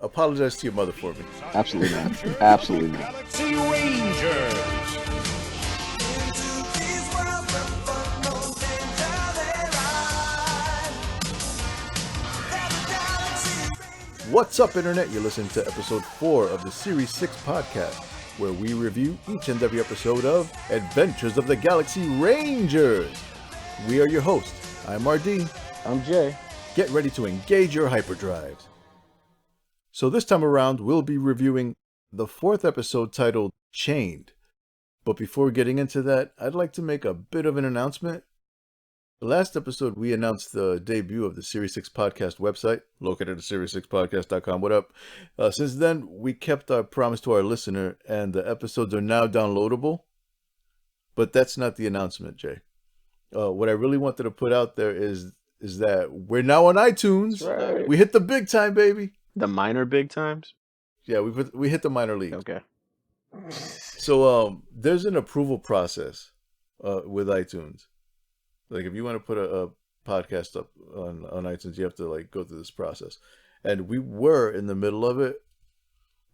Apologize to your mother for me. Absolutely not. Absolutely not. Galaxy Rangers. What's up, Internet? You're listening to episode 4 of the Series 6 podcast, where we review each and every episode of Adventures of the Galaxy Rangers. We are your hosts. I'm RD. I'm Jay. Get ready to engage your hyperdrives. So this time around, we'll be reviewing the 4th episode titled Chained. But before getting into that, I'd like to make a bit of an announcement. The last episode, we announced the debut of the Series 6 podcast website, located at series6podcast.com. What up? Since then, we kept our promise to our listener, and the episodes are now downloadable. But that's not the announcement, Jay. What I really wanted to put out there is that we're now on iTunes. That's right. We hit the big time, baby. The minor big times? Yeah, we hit the minor league. Okay. So there's an approval process with iTunes. Like if you want to put a podcast up on iTunes, you have to like go through this process. And we were in the middle of it,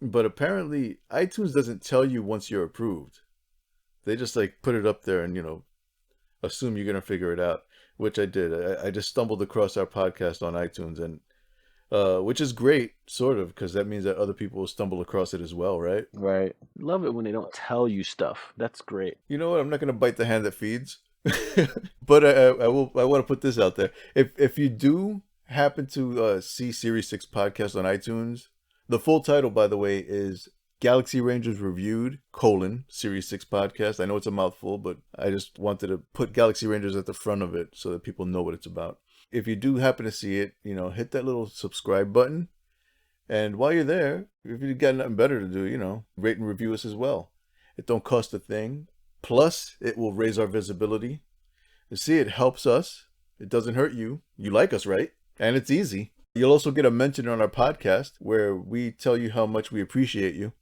but apparently iTunes doesn't tell you once you're approved. They just like put it up there and, you know, assume you're going to figure it out, which I did. I just stumbled across our podcast on iTunes, and which is great, sort of, because that means that other people will stumble across it as well, right? Right. Love it when they don't tell you stuff. That's great. You know what? I'm not going to bite the hand that feeds. But I want to put this out there. If you do happen to see Series 6 podcast on iTunes, the full title, by the way, is Galaxy Rangers Reviewed, Series 6 podcast. I know it's a mouthful, but I just wanted to put Galaxy Rangers at the front of it so that people know what it's about. If you do happen to see it, you know, hit that little subscribe button. And while you're there, if you've got nothing better to do, you know, rate and review us as well. It don't cost a thing. Plus, it will raise our visibility. You see, it helps us. It doesn't hurt you. You like us, right? And it's easy. You'll also get a mention on our podcast where we tell you how much we appreciate you.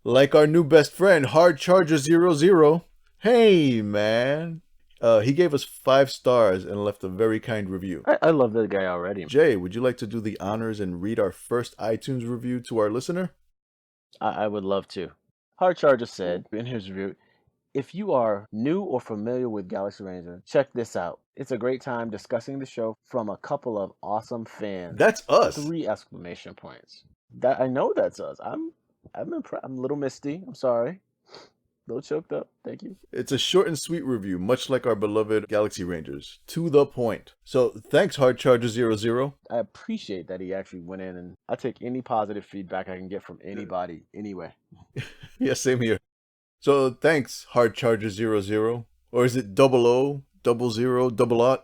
Like our new best friend, Hard Charger 00. Hey, man. He gave us 5 stars and left a very kind review. I love that guy already. Jay, would you like to do the honors and read our first iTunes review to our listener? I would love to. Hard Charger said in his review, if you are new or familiar with Galaxy Ranger, check this out. It's a great time discussing the show from a couple of awesome fans. That's us. 3 exclamation points. That I know that's us. I'm impressed. I'm a little misty. I'm sorry. A little choked up. Thank you. It's a short and sweet review, much like our beloved Galaxy Rangers. To the point. So thanks, Hard Charger 00. I appreciate that he actually went in, and I take any positive feedback I can get from anybody anyway. Yeah, same here. So thanks, Hard Charger 00. Or is it 00, 00, 00?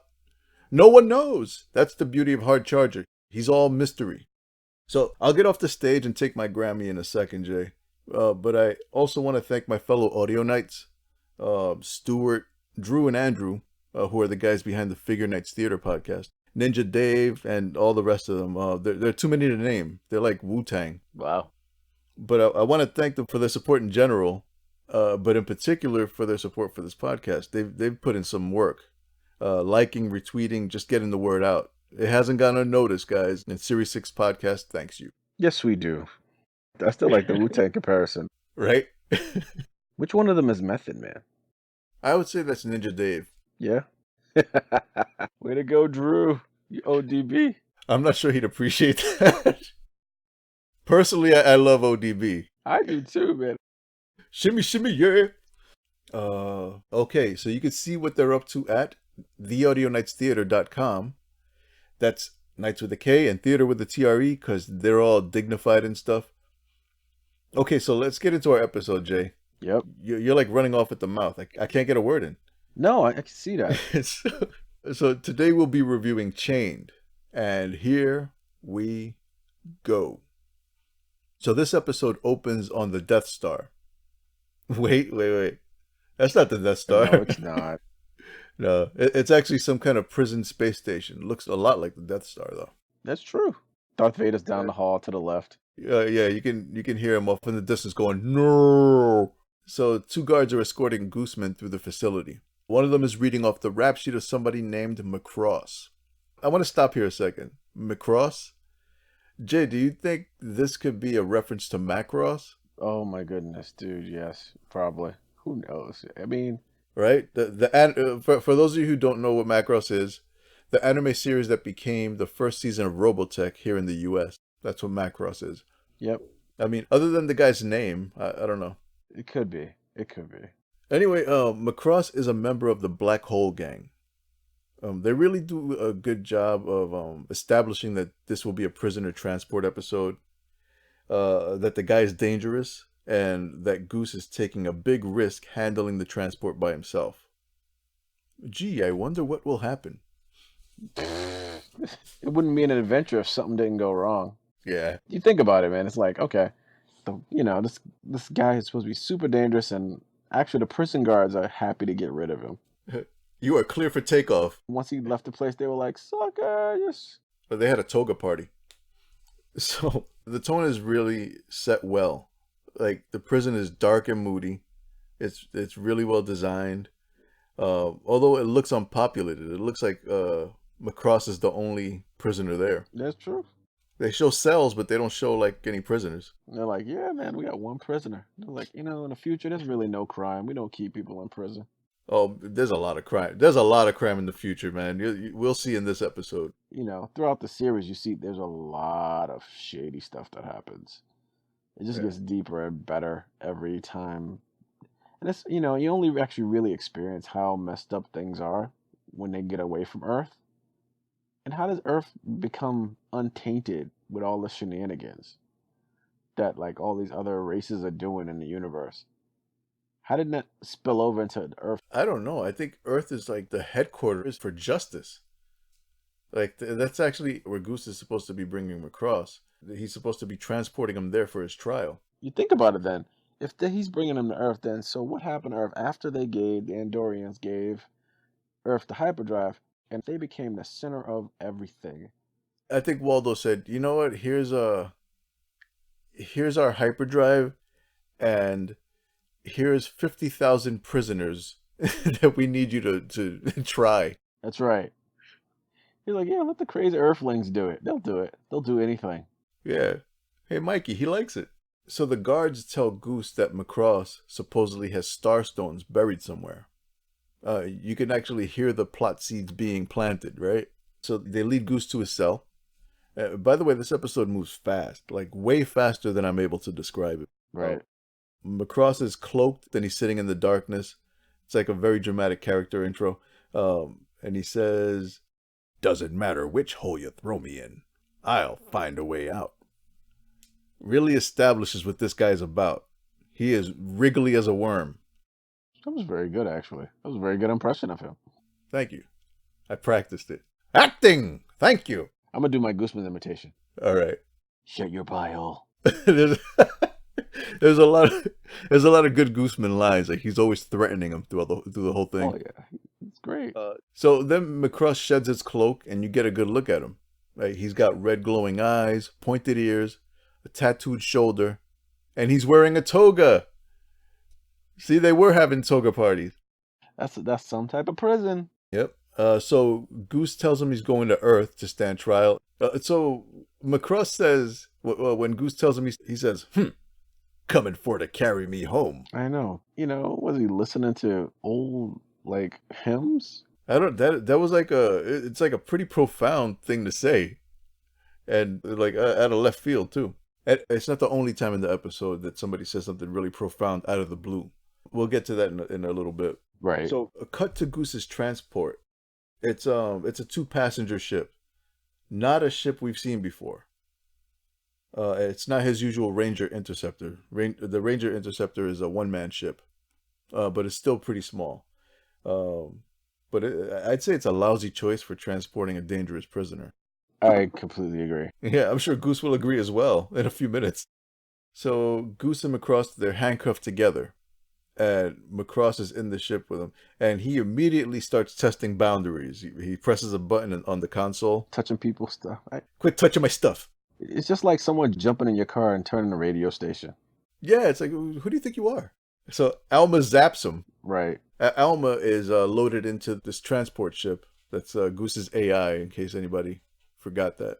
No one knows. That's the beauty of Hard Charger. He's all mystery. So I'll get off the stage and take my Grammy in a second, Jay. But I also want to thank my fellow Audio Knights, Stuart, Drew, and Andrew, who are the guys behind the Figure Knights Theater podcast. Ninja Dave, and all the rest of them. There are too many to name. They're like Wu-Tang. Wow. But I want to thank them for their support in general, but in particular for their support for this podcast. They've put in some work, liking, retweeting, just getting the word out. It hasn't gone unnoticed, guys. And Series 6 podcast thanks you. Yes, we do. I still like the Wu-Tang comparison. Right? Which one of them is Method Man? I would say that's Ninja Dave. Yeah. Way to go, Drew. You ODB. I'm not sure he'd appreciate that. Personally, I love ODB. I do too, man. Shimmy, shimmy, yeah. Okay, so you can see what they're up to at theaudionightstheater.com. That's Knights with a K and Theater with a TRE, because they're all dignified and stuff. Okay, so let's get into our episode, Jay. Yep. You're like running off at the mouth. I can't get a word in. No, I can see that. So today we'll be reviewing Chained. And here we go. So this episode opens on the Death Star. Wait. That's not the Death Star. No, it's not. No, it's actually some kind of prison space station. Looks a lot like the Death Star, though. That's true. Darth Vader's down the hall to the left. Yeah, you can hear him off in the distance going, no. So 2 guards are escorting Gooseman through the facility. One of them is reading off the rap sheet of somebody named Macross. I want to stop here a second. Macross? Jay, do you think this could be a reference to Macross? Oh my goodness, dude. Yes, probably. Who knows? I mean, Right? For those of you who don't know what Macross is, the anime series that became the first season of Robotech here in the U.S. That's what Macross is. yep, I mean, other than the guy's name, I don't know. it could be. It could be. Anyway, Macross is a member of the Black Hole Gang. They really do a good job of establishing that this will be a prisoner transport episode. That the guy is dangerous, and that Goose is taking a big risk handling the transport by himself. Gee, I wonder what will happen. It wouldn't be an adventure if something didn't go wrong. Yeah. You think about it, man. It's like, okay, this guy is supposed to be super dangerous, and actually the prison guards are happy to get rid of him. You are clear for takeoff. Once he left the place, they were like, suckers. But they had a toga party. So the tone is really set well. Like the prison is dark and moody. It's really well designed. Although it looks unpopulated, it looks like Macross is the only prisoner there. That's true. They show cells, but they don't show like any prisoners. And they're like, yeah, man, we got one prisoner. They're like, in the future, there's really no crime. We don't keep people in prison. Oh, there's a lot of crime. There's a lot of crime in the future, man. We'll see in this episode. Throughout the series, you see there's a lot of shady stuff that happens. It just gets deeper and better every time. And it's, you only actually really experience how messed up things are when they get away from Earth. And how does Earth become untainted with all the shenanigans that like all these other races are doing in the universe? How did that spill over into Earth? I don't know. I think Earth is like the headquarters for justice. Like that's actually where Goose is supposed to be bringing him across. He's supposed to be transporting him there for his trial. You think about it then. If he's bringing them to Earth, then so what happened to Earth after the Andorians gave Earth the hyperdrive, and they became the center of everything? I think Waldo said, "You know what? Here's our hyperdrive, and here's 50,000 prisoners that we need you to try." That's right. He's like, yeah, let the crazy Earthlings do it. They'll do it. They'll do anything. Yeah. Hey, Mikey, he likes it. So the guards tell Goose that Macross supposedly has starstones buried somewhere. You can actually hear the plot seeds being planted, right? So they lead Goose to his cell. By the way, this episode moves fast, like way faster than I'm able to describe it. Right. Macross is cloaked, then he's sitting in the darkness. It's like a very dramatic character intro. And he says, "Doesn't matter which hole you throw me in, I'll find a way out." Really establishes what this guy's about. He is wriggly as a worm. That was very good, actually. That was a very good impression of him. Thank you. I practiced it. Acting! Thank you. I'm going to do my Gooseman imitation. All right. Shut your pie hole. there's, there's a lot of good Gooseman lines. Like he's always threatening him through the whole thing. Oh, yeah. It's great. So then Macross sheds his cloak and you get a good look at him. Right? He's got red glowing eyes, pointed ears, a tattooed shoulder, and he's wearing a toga. See, they were having toga parties. That's some type of prison. Yep. So Goose tells him he's going to Earth to stand trial. So Macross says, when Goose tells him, he says, "Coming for to carry me home." I know. Was he listening to old like hymns? I don't. That was like it's like a pretty profound thing to say, and like out of left field too. And it's not the only time in the episode that somebody says something really profound out of the blue. We'll get to that in a little bit. Right. So a cut to Goose's transport. It's a 2-passenger ship, not a ship we've seen before. It's not his usual Ranger Interceptor. The Ranger Interceptor is a 1-man ship, but it's still pretty small. But I'd say it's a lousy choice for transporting a dangerous prisoner. I completely agree. Yeah, I'm sure Goose will agree as well in a few minutes. So Goose and Macross, they're handcuffed together. And Macross is in the ship with him. And he immediately starts testing boundaries. He presses a button on the console. Touching people's stuff. Quit touching my stuff. It's just like someone jumping in your car and turning the radio station. Yeah, it's like, who do you think you are? So Alma zaps him. Right. Alma is loaded into this transport ship. That's Goose's AI, in case anybody forgot that.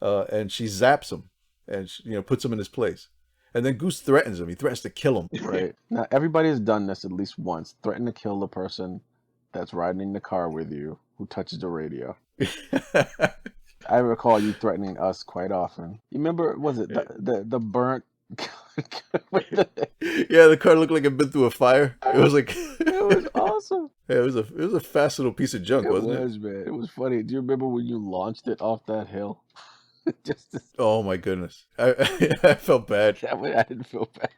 and she zaps him, and puts him in his place. And then Goose threatens him. He threatens to kill him. Right. Now, everybody has done this at least once. Threaten to kill the person that's riding in the car with you who touches the radio. I recall you threatening us quite often. You remember, was it the burnt? Yeah, the car looked like it'd been through a fire. It was like it was awesome. Yeah, it was a fast little piece of junk, wasn't it? It was, man. It was funny. Do you remember when you launched it off that hill? Oh my goodness, I felt bad. That way I didn't feel bad.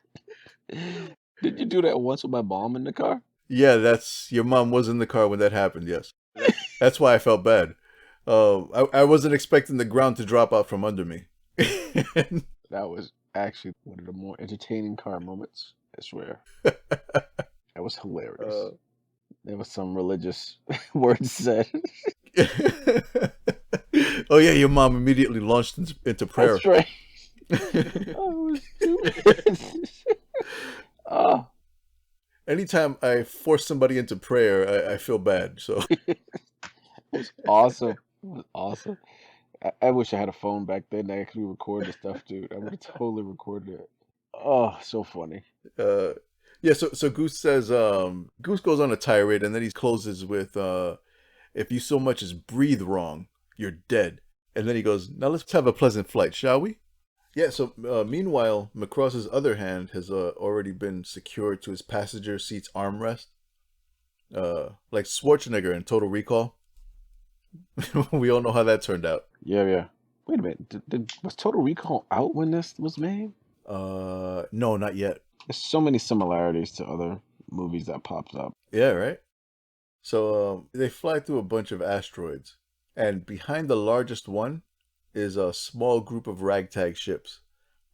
Did you do that once with my mom in the car? Yeah, your mom was in the car when that happened. Yes, that's why I felt bad. I wasn't expecting the ground to drop out from under me. That was actually one of the more entertaining car moments. I swear, that was hilarious. There was some religious words said. Oh yeah, your mom immediately launched into prayer. That's right. Oh, it was stupid. Oh. Anytime I force somebody into prayer, I feel bad. So it was awesome. It was awesome. I wish I had a phone back then that I could record the stuff, dude. I would have totally recorded it. Oh, so funny. Yeah, so Goose says, Goose goes on a tirade, and then he closes with, if you so much as breathe wrong, you're dead. And then he goes, now let's have a pleasant flight, shall we? Yeah, so meanwhile, Macross's other hand has already been secured to his passenger seat's armrest. Like Schwarzenegger in Total Recall. We all know how that turned out. Yeah. Wait a minute, was Total Recall out when this was made? No, not yet. There's so many similarities to other movies that popped up. Yeah, right? So they fly through a bunch of asteroids, and behind the largest one is a small group of ragtag ships,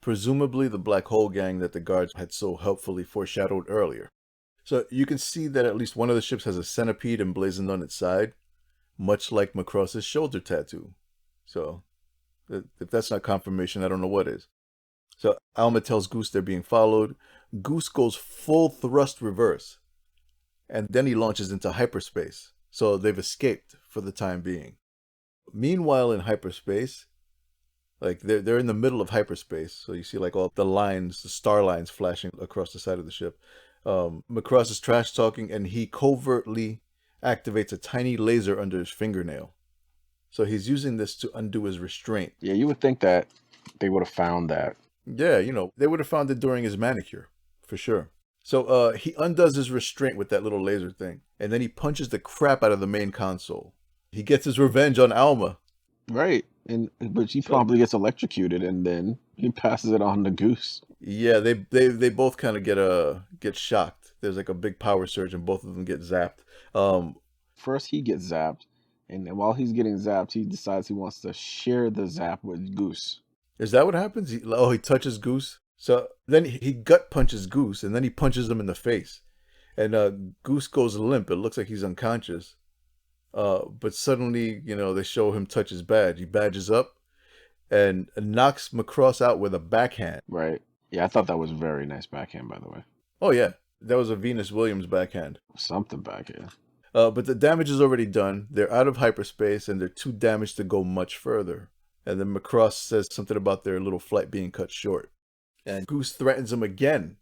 presumably the Black Hole Gang that the guards had so helpfully foreshadowed earlier. So you can see that at least one of the ships has a centipede emblazoned on its side, much like Macross's shoulder tattoo. So if that's not confirmation, I don't know what is. So Alma tells Goose they're being followed. Goose goes full thrust reverse, and then he launches into hyperspace. So they've escaped for the time being. Meanwhile, in hyperspace, like they're in the middle of hyperspace, so you see like all the lines, the star lines flashing across the side of the ship. Macross is trash talking, and he covertly activates a tiny laser under his fingernail. So he's using this to undo his restraint. Yeah, you would think that they would have found that. Yeah, they would have found it during his manicure, for sure. So he undoes his restraint with that little laser thing, and then he punches the crap out of the main console. He gets his revenge on Alma. Right, but she probably gets electrocuted, and then he passes it on to Goose. Yeah, they both kind of get shocked. There's like a big power surge, and both of them get zapped. First, he gets zapped, and while he's getting zapped, he decides he wants to share the zap with Goose. Is that what happens? He touches Goose. So then he gut punches Goose, and then he punches him in the face. And Goose goes limp. It looks like he's unconscious. But suddenly, they show him touch his badge. He badges up and knocks Macross out with a backhand. Right. Yeah, I thought that was a very nice backhand, by the way. Oh, yeah. That was a Venus Williams backhand. Something backhand. But the damage is already done. They're out of hyperspace, and they're too damaged to go much further. And then Macross says something about their little flight being cut short. And Goose threatens him again.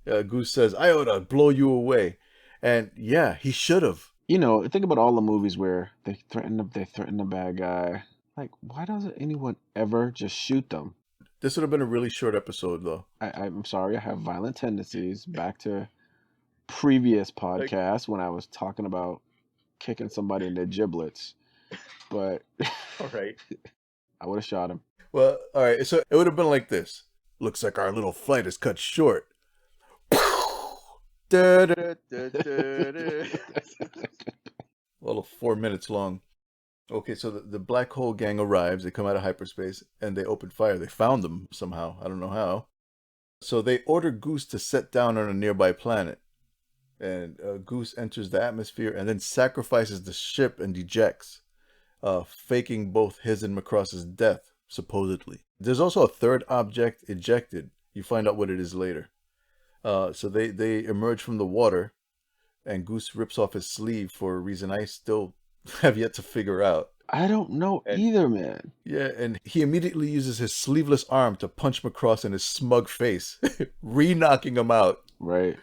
Goose says, I ought to blow you away. And yeah, he should have. Think about all the movies where they threaten the bad guy. Like, why doesn't anyone ever just shoot them? This would have been a really short episode, though. I'm sorry, I have violent tendencies. Back to previous podcast when I was talking about kicking somebody in their giblets. But all right, I would have shot him. Well, all right, so it would have been like this. Looks like our little flight is cut short. A little 4 minutes long. Okay, so the Black Hole Gang arrives. They come out of hyperspace, and they open fire. They found them somehow. I don't know how. So they order Goose to set down on a nearby planet. And Goose enters the atmosphere and then sacrifices the ship and ejects, faking both his and Macross's death, supposedly. There's also a third object ejected. You find out what it is later. So they emerge from the water, and Goose rips off his sleeve for a reason I still have yet to figure out. I don't know And- either, man. Yeah, and he immediately uses his sleeveless arm to punch Macross in his smug face, re-knocking him out. Right.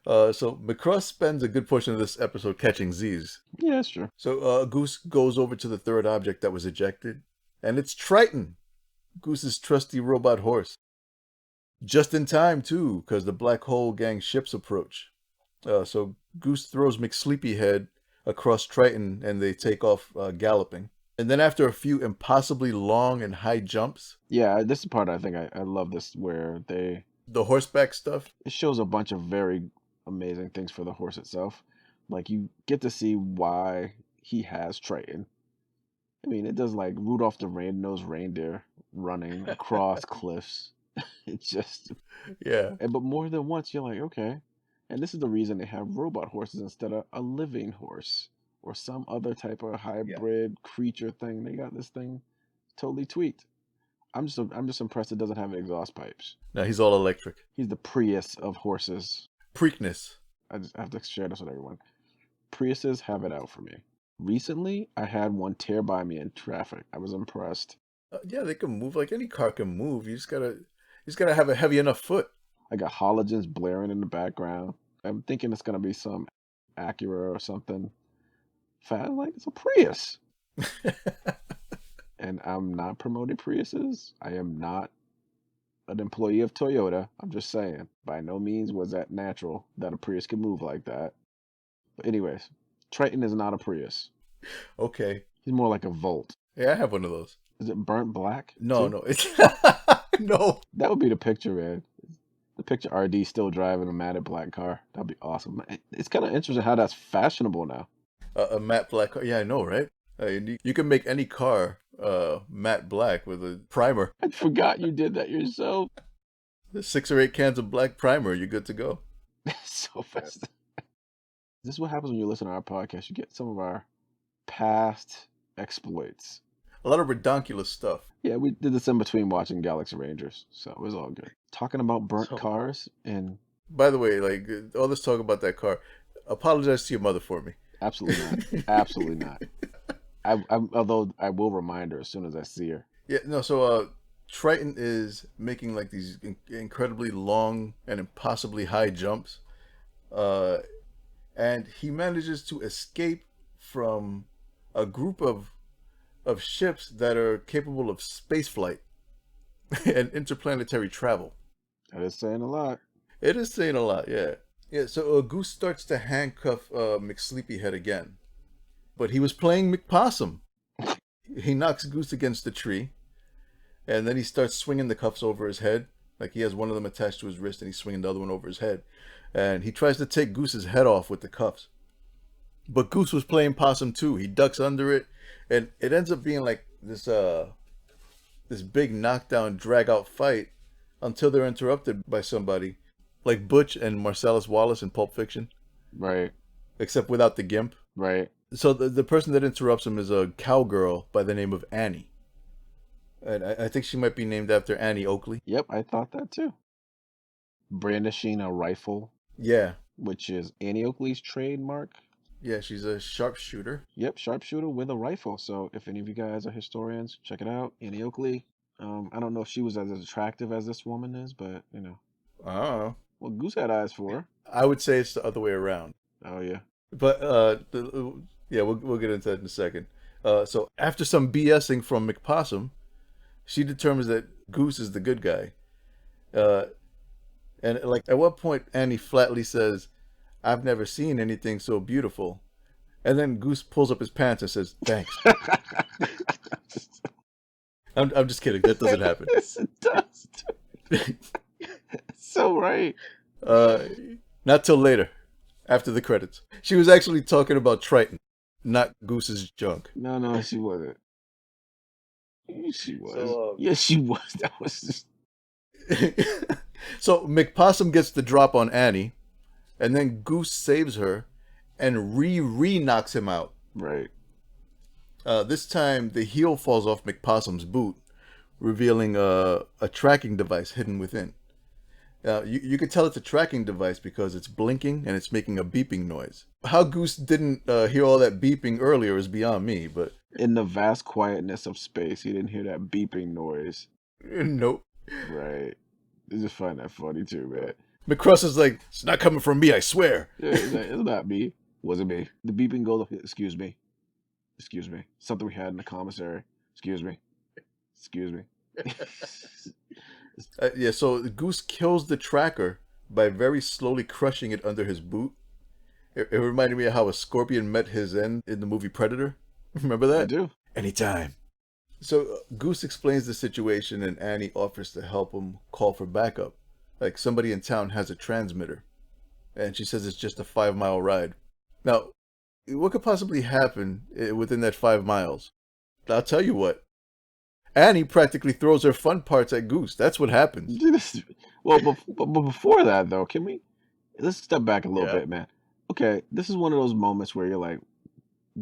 So Macross spends a good portion of this episode catching Z's. Yeah, that's true. So Goose goes over to the third object that was ejected, and it's Triton, Goose's trusty robot horse. Just in time, too, because the Black Hole Gang ships approach. So Goose throws McSleepyhead across Triton, and they take off galloping. And then after a few impossibly long and high jumps, Yeah, this is the part I think I love this, where the horseback stuff. it shows a bunch of very amazing things for the horse itself. Like, you get to see why he has Triton. I mean, it does like Rudolph the Red-Nosed Reindeer running across cliffs. It's just, Yeah. but more than once you're like, okay. And this is the reason they have robot horses instead of a living horse or some other type of hybrid creature thing. They got this thing totally tweaked. I'm just impressed it doesn't have exhaust pipes. Now he's all electric. He's the Prius of horses. Preakness. I have to share this with everyone. Priuses have it out for me. Recently, I had one tear by me in traffic. I was impressed. Yeah, they can move like any car can move. You just gotta have a heavy enough foot. I got halogens blaring in the background. I'm thinking it's gonna be some Acura or something. Like, it's a Prius. And I'm not promoting Priuses. I am not an employee of Toyota. I'm just saying, by no means was that natural that a Prius could move like that. But anyways, Triton is not a Prius. Okay. He's more like a Volt. Yeah, I have one of those. Is it burnt black? No, too? no. It's no. That would be the picture, man. The picture RD still driving a matted black car. That'd be awesome. It's kind of interesting how that's fashionable now. A matte black car. Yeah, I know, right? You can make any car matte black with a primer. I forgot you did that yourself. 6 or 8 cans of black primer, you're good to go. So fast. This is what happens when you listen to our podcast. You get some of our past exploits. A lot of redonkulous stuff. Yeah, we did this in between watching Galaxy Rangers, so it was all good. Talking about burnt So- cars, and By the way, like all this talk about that car, apologize to your mother for me. absolutely not. Absolutely not. Although I will remind her as soon as I see her. Yeah, no, so Triton is making like these incredibly long and impossibly high jumps. And he manages to escape from a group of ships that are capable of space flight and interplanetary travel. That is saying a lot. It is saying a lot, yeah. Yeah, so Goose starts to handcuff McSleepyhead again. But he was playing McPossum. He knocks Goose against the tree, and then he starts swinging the cuffs over his head. Like he has one of them attached to his wrist, and he's swinging the other one over his head. And he tries to take Goose's head off with the cuffs. But Goose was playing possum too. He ducks under it, and it ends up being like this big knockdown, drag-out fight until they're interrupted by somebody. Like Butch and Marcellus Wallace in Pulp Fiction, Right, except without the gimp. right. So the person that interrupts him is a cowgirl by the name of Annie. And I think she might be named after Annie Oakley. Yep, I thought that too. Brandishing a rifle, Yeah. which is Annie Oakley's trademark. Yeah, she's a sharpshooter. Yep, sharpshooter with a rifle. So if any of you guys are historians, check it out. Annie Oakley. I don't know if she was as attractive as this woman is, but I don't know. well, Goose had eyes for her. I would say it's the other way around. Oh yeah. But yeah, we'll get into that in a second. So after some BSing from McPossum, she determines that Goose is the good guy. And like at what point Annie flatly says, "I've never seen anything so beautiful," and then Goose pulls up his pants and says, "Thanks." I'm just kidding. That doesn't happen. Yes, it does. So right. Not till later, after the credits. She was actually talking about Triton, not Goose's junk. No, she wasn't. She was. So, Yes, she was. That was just... So McPossum gets the drop on Annie, and then Goose saves her, and re-knocks him out. right. This time, the heel falls off McPossum's boot, revealing a tracking device hidden within. You could tell it's a tracking device because it's blinking and it's making a beeping noise. How Goose didn't hear all that beeping earlier is beyond me, but In the vast quietness of space, he didn't hear that beeping noise. nope. Right. I just find that funny too, man. McCross is like, it's not coming from me, I swear. Yeah, it's not me. Wasn't me. The beeping goes, excuse me. Excuse me. Something we had in the commissary. Excuse me. Excuse me. Yeah, so Goose kills the tracker by very slowly crushing it under his boot. It reminded me of how a scorpion met his end in the movie Predator. Remember that? I do. Anytime. So Goose explains the situation and Annie offers to help him call for backup. Like somebody in town has a transmitter. And she says it's just a 5-mile ride. Now, what could possibly happen within that 5 miles? I'll tell you what. Annie practically throws her fun parts at Goose. That's what happens. Well, but before that, though, let's step back a little Yeah. bit, man. Okay, this is one of those moments where you're like,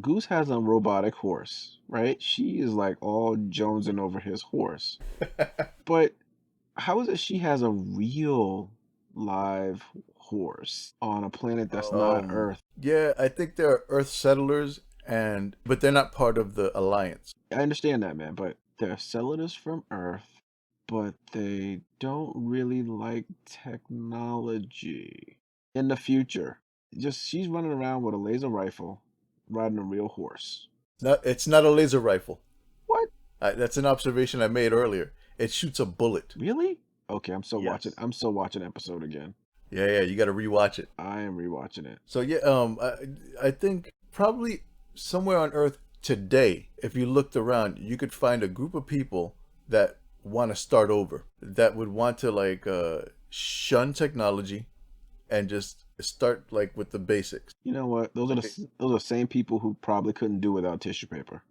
Goose has a robotic horse, right? She is like all jonesing over his horse. But how is it she has a real live horse on a planet that's not Earth? Yeah, I think there are Earth settlers, but they're not part of the Alliance. I understand that, man, but they're settlers from Earth, but they don't really like technology. In the future, she's running around with a laser rifle, riding a real horse. It's not a laser rifle. What? That's an observation I made earlier. It shoots a bullet. Really? Okay, I'm still Yes. watching episode again. Yeah, you got to rewatch it. I am rewatching it. So yeah, I think probably somewhere on Earth today, if you looked around, you could find a group of people that want to start over, that would want to like shun technology and just start like with the basics. You know what? Those are the same people who probably couldn't do without tissue paper.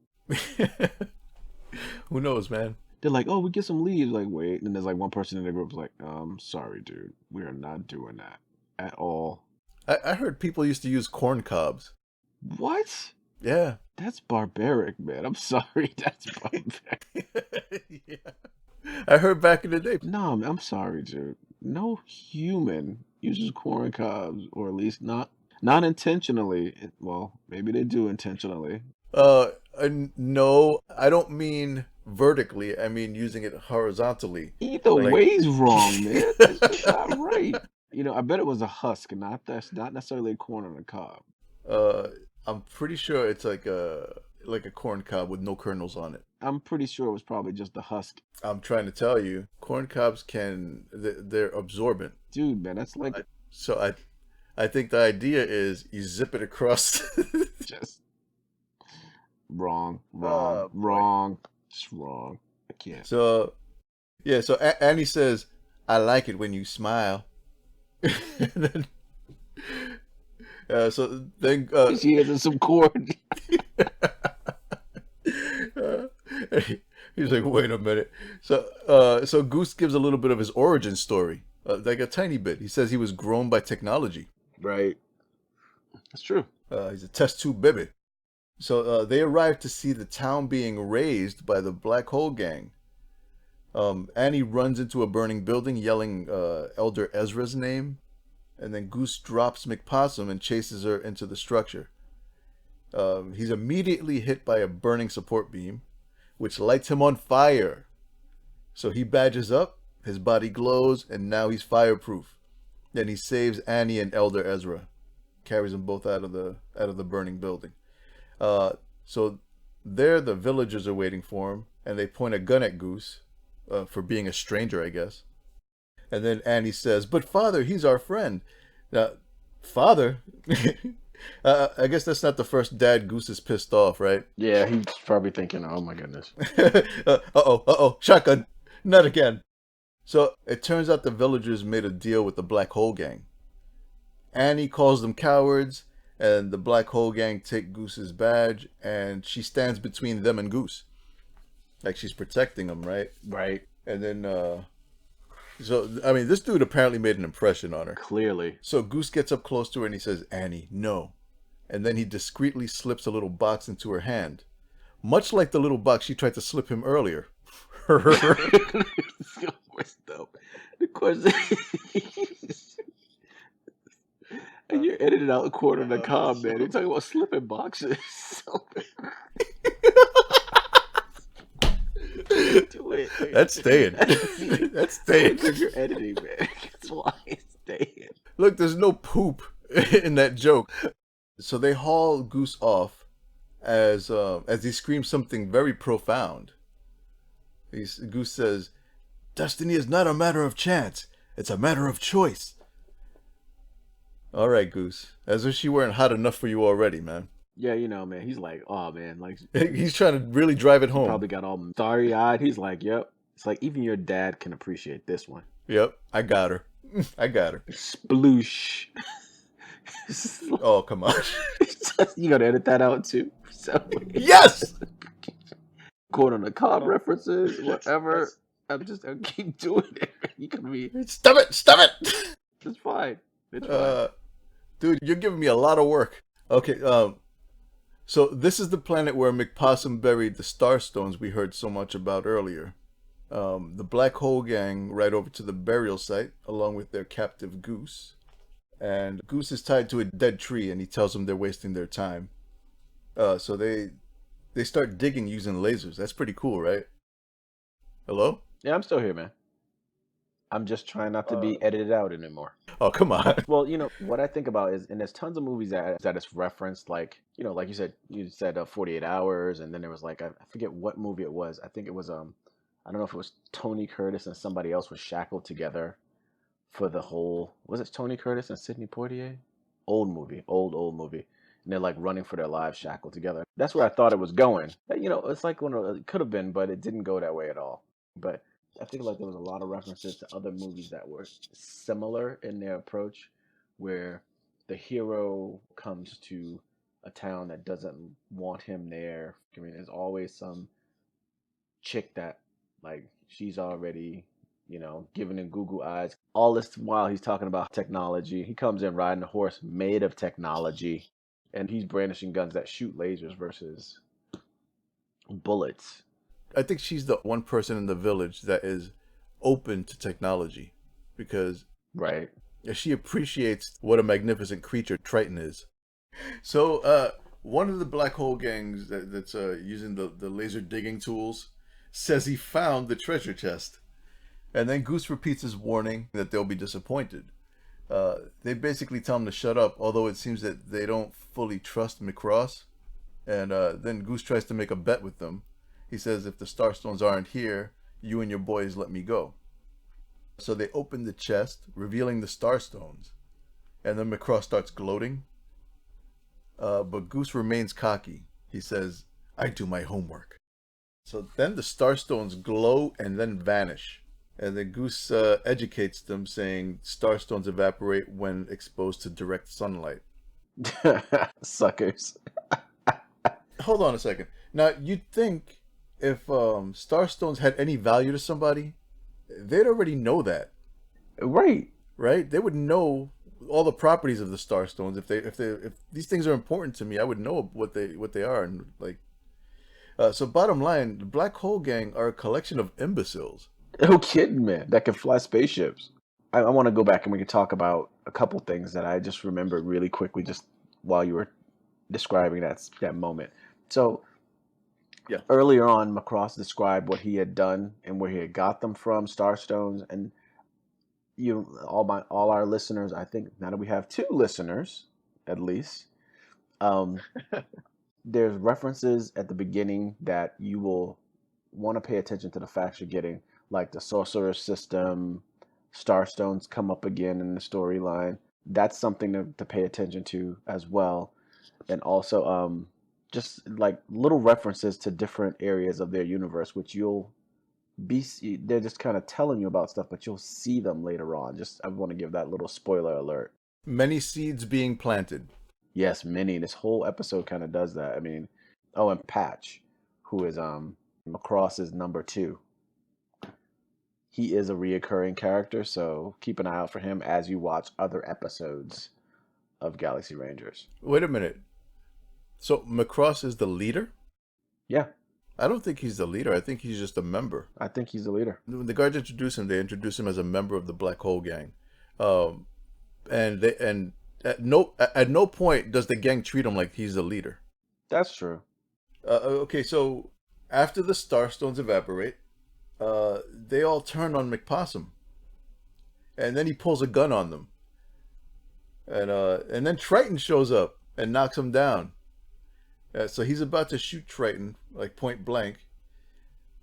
Who knows, man? They're like, oh, we get some leaves. Like, wait. And there's like one person in the group's like, sorry, dude. We are not doing that at all. I heard people used to use corn cobs. What? Yeah. That's barbaric, man. I'm sorry. That's barbaric. Yeah. I heard back in the day. No, I'm sorry, dude. No human uses corn cobs, or at least not intentionally. Well, maybe they do intentionally. No, I don't mean vertically. I mean using it horizontally. Either Like- way's wrong, man. That's just not right. You know, I bet it was a husk, not necessarily a corn on a cob. I'm pretty sure it's like a corn cob with no kernels on it. I'm pretty sure it was probably just the husk. I'm trying to tell you, corn cobs they're absorbent. Dude, man, that's like So I think the idea is you zip it across. just wrong. Just wrong. I can't. So yeah, so Annie says, "I like it when you smile." And then, so then She has some corn. he's like, wait a minute. So Goose gives a little bit of his origin story, like a tiny bit. He says he was grown by technology. Right. That's true. He's a test tube baby. So they arrive to see the town being razed by the Black Hole Gang. Annie runs into a burning building yelling Elder Ezra's name, and then Goose drops McPossum and chases her into the structure. He's immediately hit by a burning support beam, which lights him on fire. So he badges up, his body glows, and now he's fireproof. Then he saves Annie and Elder Ezra, carries them both out of the burning building. So there the villagers are waiting for him, and they point a gun at Goose for being a stranger, I guess. And then Annie says, "But father, he's our friend." Now, father? I guess that's not the first dad Goose is pissed off, right? Yeah, he's probably thinking, "Oh my goodness." Uh-oh, shotgun, not again. So it turns out the villagers made a deal with the Black Hole Gang. Annie calls them cowards, and the Black Hole Gang take Goose's badge, and she stands between them and Goose. Like she's protecting him, right? Right. And then, so, I mean, this dude apparently made an impression on her. Clearly. So Goose gets up close to her and he says, "Annie, no." And then he discreetly slips a little box into her hand. Much like the little box she tried to slip him earlier. was dumb. The question, and you're editing out a quarter of the cob, man. You're talking about slipping boxes. Do it. That's staying. That's staying. Because you're editing, man. That's why it's staying. Look, there's no poop in that joke. So they haul Goose off as he screams something very profound. Goose says, "Destiny is not a matter of chance. It's a matter of choice." All right, Goose. As if she weren't hot enough for you already, man. Yeah, you know, man. He's like, oh, man. Like, He's trying to really drive it home. probably got all starry-eyed. He's like, yep. It's like, even your dad can appreciate this one. Yep, I got her. I got her. Sploosh. Oh, come on. You gotta edit that out, too. So, Yes! quote on the cob references, whatever. I'll keep doing it. You can be. Stop it! Stop it! It's fine. It's fine. Dude, you're giving me a lot of work. Okay, so this is the planet where McPossum buried the Starstones we heard so much about earlier. The Black Hole Gang ride over to the burial site along with their captive Goose. And Goose is tied to a dead tree and he tells them they're wasting their time. So they start digging using lasers. That's pretty cool, right? Hello? Yeah, I'm still here, man. I'm just trying not to be edited out anymore. Oh, come on. Well, you know, what I think about is, and there's tons of movies that it's referenced, like, you know, like you said 48 Hours, and then there was like, I forget what movie it was. I think it was, I don't know if it was Tony Curtis and somebody else was shackled together for the whole, was it Tony Curtis and Sidney Poitier? Old movie. And they're like running for their lives shackled together. That's where I thought it was going. You know, it's like it could have been, but it didn't go that way at all. But I think like there was a lot of references to other movies that were similar in their approach, where the hero comes to a town that doesn't want him there. I mean, there's always some chick that like she's already, you know, giving him Google eyes. All this while he's talking about technology. He comes in riding a horse made of technology, and he's brandishing guns that shoot lasers versus bullets. I think she's the one person in the village that is open to technology because Right. she appreciates what a magnificent creature Triton is. So one of the Black Hole gangs that's using the laser digging tools says he found the treasure chest. And then Goose repeats his warning that they'll be disappointed. They basically tell him to shut up, although it seems that they don't fully trust Macross. And then Goose tries to make a bet with them. He says, if the Starstones aren't here, you and your boys let me go. So they open the chest, revealing the Starstones. And then Macross starts gloating. But Goose remains cocky. He says, I do my homework. So then the Starstones glow and then vanish. And then Goose educates them, saying Starstones evaporate when exposed to direct sunlight. Suckers. Hold on a second. Now, you'd think if Starstones had any value to somebody, they'd already know that. Right. Right? They would know all the properties of the Starstones. If these things are important to me, I would know what they are. And like, so bottom line, the Black Hole Gang are a collection of imbeciles. No kidding, man. That can fly spaceships. I want to go back and we can talk about a couple things that I just remembered really quickly just while you were describing that moment. So Yeah. earlier on, Macross described what he had done and where he had got them from, Starstones, and all our listeners. I think now that we have 2 listeners, at least, there's references at the beginning that you will want to pay attention to the facts you're getting, like the sorcerer system, Starstones come up again in the storyline. That's something to pay attention to as well, and also just like little references to different areas of their universe, which they're just kind of telling you about stuff, but you'll see them later on. I want to give that little spoiler alert. Many seeds being planted. Yes, many. This whole episode kind of does that. I mean, and Patch, who is Macross's number 2. He is a reoccurring character, so keep an eye out for him as you watch other episodes of Galaxy Rangers. Wait a minute. So Macross is the leader? Yeah. I don't think he's the leader. I think he's just a member. I think he's the leader. When the guards introduce him, they introduce him as a member of the Black Hole Gang, and at no point does the gang treat him like he's the leader. That's true. Okay, so after the Starstones evaporate, they all turn on McPossum, and then he pulls a gun on them, and then Triton shows up and knocks him down. So he's about to shoot Triton like point blank,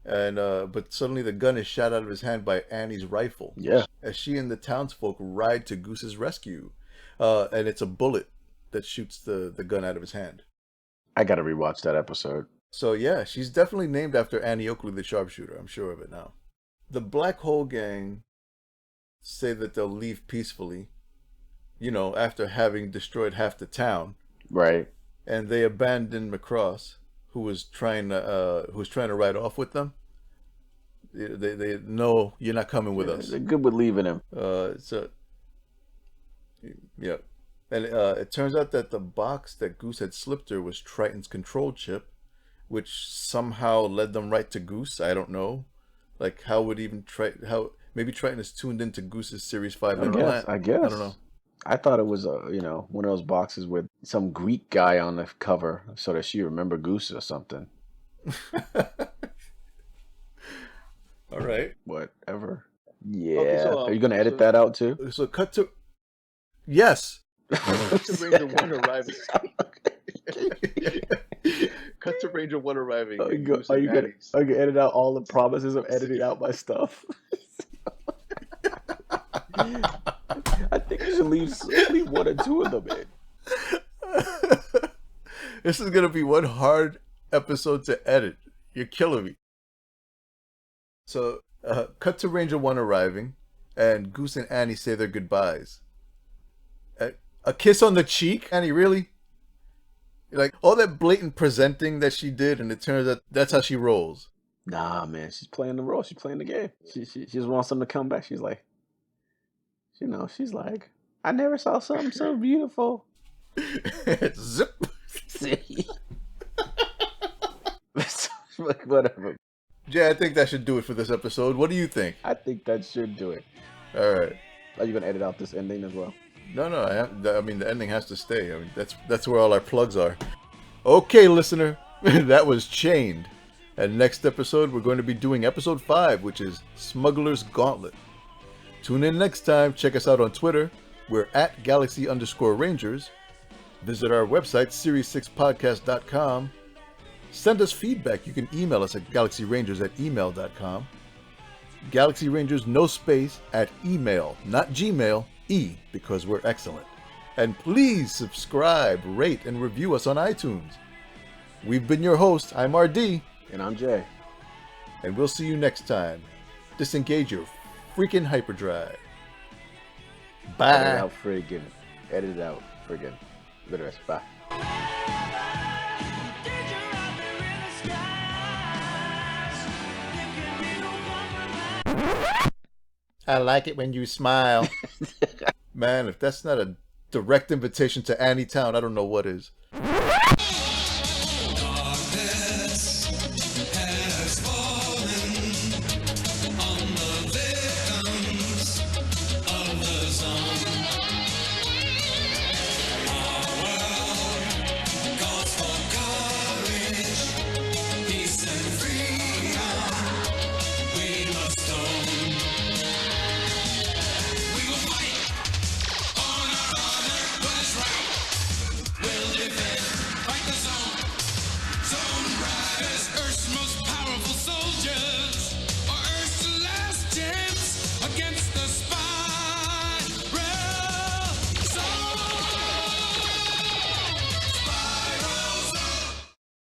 and but suddenly the gun is shot out of his hand by Annie's rifle. Yeah. As she and the townsfolk ride to Goose's rescue, and it's a bullet that shoots the gun out of his hand. I gotta rewatch that episode. So yeah, she's definitely named after Annie Oakley, the sharpshooter. I'm sure of it now. The Black Hole Gang say that they'll leave peacefully, after having destroyed half the town. Right. And they abandon Macross, who was trying to ride off with them. They no, you're not coming with us. They're good with leaving him. Yeah. And it turns out that the box that Goose had slipped her was Triton's control chip, which somehow led them right to Goose. I don't know. Like, how would even maybe Triton is tuned into Goose's Series 5 implant. I guess. I don't know. I thought it was one of those boxes with some Greek guy on the cover so that she remember Goose or something. All right. Whatever. Yeah. Okay, so, are you gonna edit that out too? So cut to yes. Cut to Ranger 1 arriving. Cut to Ranger 1 arriving. Are you gonna edit out all the promises of editing out my stuff? I think you should leave one or two of them in. This is gonna be one hard episode to edit. You're killing me. So, cut to Ranger 1 arriving, and Goose and Annie say their goodbyes. A kiss on the cheek? Annie, really? Like, all that blatant presenting that she did, and it turns out that's how she rolls. Nah, man, she's playing the role. She's playing the game. She just wants them to come back. She's like, she's like, I never saw something so beautiful. Zip. Whatever. Jay, I think that should do it for this episode. What do you think? I think that should do it. All right. Are you gonna edit out this ending as well? No, I mean, the ending has to stay. I mean, that's where all our plugs are. Okay, listener, that was Chained. And next episode, we're going to be doing episode 5, which is Smuggler's Gauntlet. Tune in next time. Check us out on Twitter. We're at Galaxy_Rangers. Visit our website, series6podcast.com. Send us feedback. You can email us at galaxyrangers@email.com. Galaxy Rangers, no space, at email, not Gmail, because we're excellent. And please subscribe, rate, and review us on iTunes. We've been your host. I'm RD. And I'm Jay. And we'll see you next time. Disengage your freaking hyperdrive. Bye. Edit it out friggin'. Edit it out friggin'. Look at this. Bye. I like it when you smile. Man, if that's not a direct invitation to Annie Town, I don't know what is.